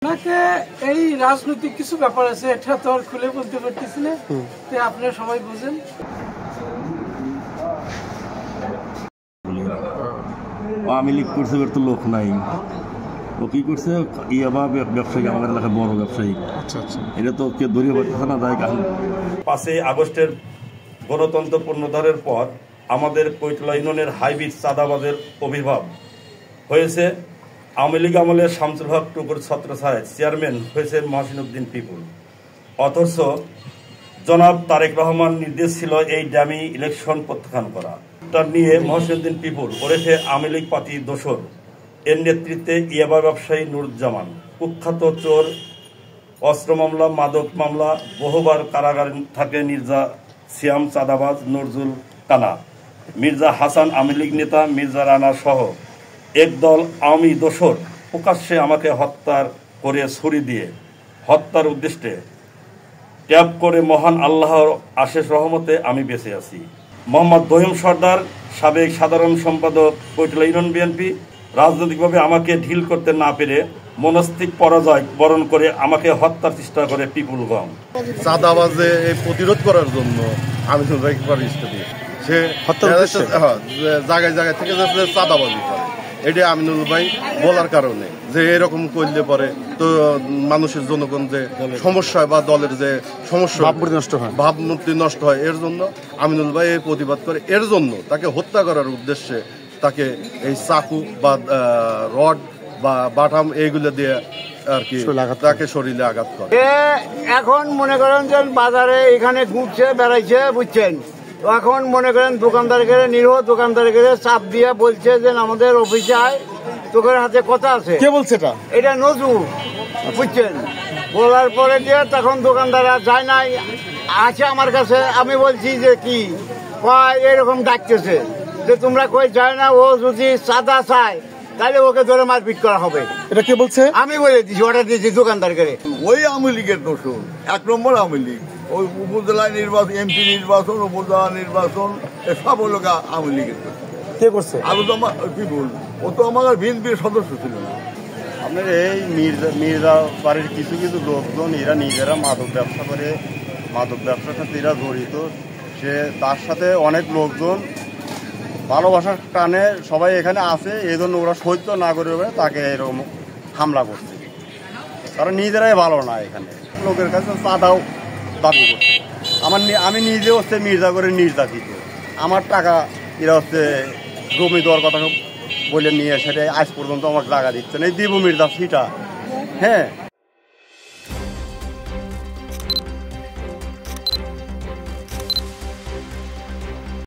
আপনাকে এই রাজনৈতিক কিছু ব্যাপার আছে, এটা তো আর খুলে বলতে পারতেছি না, আপনারা সবাই বুঝেন। আওয়ামী লীগ করছে তো লোক নাই, ও কি করছে ইয়াবা ব্যবসায়ী, আমাদের এলাকায় বড় ব্যবসায়ী। আচ্ছা আচ্ছা, এটা তো কে দলীয় পারতেছে না। তাই 5 আগস্টের গণতন্ত্র পুনরুদ্ধারের পর আমাদের কৈতলা ইউনিয়নের হাইব্রিড চাঁদাবাজের আবির্ভাব হয়েছে। আওয়ামী লীগ আমলে শামসুল হক টুকুর ছত্রছায়ায় চেয়ারম্যান হয়েছেন মহসিন উদ্দিন পিপুল। অথচ জনাব তারেক রহমান নির্দেশ ছিল এই ডামি ইলেকশন প্রত্যাখ্যান করা। তার নিয়ে মহসিন উদ্দিন পিপুল ওরেফে আওয়ামী লীগ পার্টি দোসর এর নেতৃত্বে ইয়াবা ব্যবসায়ী নুরুজ্জামান, কুখ্যাত চোর, অস্ত্র মামলা, মাদক মামলা, বহুবার কারাগারে থাকে মির্জা সিয়াম চাঁদাবাজ, নজরুল কানা, মির্জা হাসান আওয়ামী লীগ নেতা, মির্জা রানা সহ একদল আওয়ামী দোসর প্রকাশ্যে আমাকে হত্যা করে ছুরি দিয়ে হত্যার উদ্দেশ্যে ট্যাপ করে মহান আল্লাহর আশেষ রহমতে আমি বেঁচে আছি। মোহাম্মদ দহিম সর্দার, সাবেক সাধারণ সম্পাদক কৈতলা ইউনিয়ন বিএনপি, রাজনৈতিকভাবে আমাকে ঢিল করতে না পেরে মনস্তিক পরাজয় বরণ করে আমাকে হত্যার চেষ্টা করে পিপুলগঞ্জ। চাঁদাবাজে প্রতিরোধ করার জন্য আমি সে জায়গায় জায়গায় থেকে চাঁদাবাজি করে, এটা আমিনুল ভাই বলার কারণে যে এরকম করলে পরে তো মানুষের জনগণ যে সমস্যা বা দলের যে সমস্যা ভাবমূর্তি নষ্ট হয়, এর জন্য আমিনুল ভাই এই প্রতিবাদ করে। এর জন্য তাকে হত্যা করার উদ্দেশ্যে তাকে এই চাকু বা রড বা বাটাম এইগুলো দিয়ে আর কি তাকে শরীরে আঘাত করে। এখন মনে করেন যে বাজারে এখানে ঘুরছে বেড়াইছে, বুঝছেন, এখন মনে করেন দোকানদারকে নিরীহ দোকানদারকে চাপ দিয়ে বলছে যে আমাদের অফিসে আয়, তোদের হাতে কথা আছে। কে বলছে এটা নজরুল, বুঝছেন। বলার পরে দিয়ে তখন দোকানদাররা যায় নাই, আছে আমার কাছে। আমি বলছি যে কি এরকম ডাকতেছে যে তোমরা কই যায় না, ও যদি চাঁদা চায় তাহলে ওকে ধরে মারপিট করা হবে। এটা কে বলছে? আমি বলে দিচ্ছি, অর্ডার দিয়েছি দোকানদারকে। ওই আওয়ামী লীগের দোষর, 1 নম্বর আওয়ামী লীগ। ওই উপজেলায় নির্বাচন, এমপি নির্বাচন, উপজেলা নির্বাচন, সব হলো আওয়ামী লীগের দোষ। কে করছে? আরো তো আমার পিপুল, ও তো আমার বিএনপির সদস্য ছিল না। আপনার এই মির্জা বাড়ির কিছু কিছু লোকজন এরা নিজেরা মাদক ব্যবসা করে, মাদক ব্যবসার সাথে এরা জড়িত। সে তার সাথে অনেক লোকজন ভালোবাসার টানে সবাই এখানে আছে, এই জন্য ওরা সহ্য না করে তাকে এরকম হামলা করছে। তারা নিজেরাই ভালো না, এখানে লোকের কাছে চাঁদাও দাবি করছে। আমি নিজে হচ্ছে মির্জা করে নির্যাতিত, আমার টাকা এরা হচ্ছে জমি দেওয়ার কথা বলে নিয়ে সেটা আজ পর্যন্ত আমাকে জায়গা দিচ্ছে না। এই দিব মির্জা সিটা, হ্যাঁ,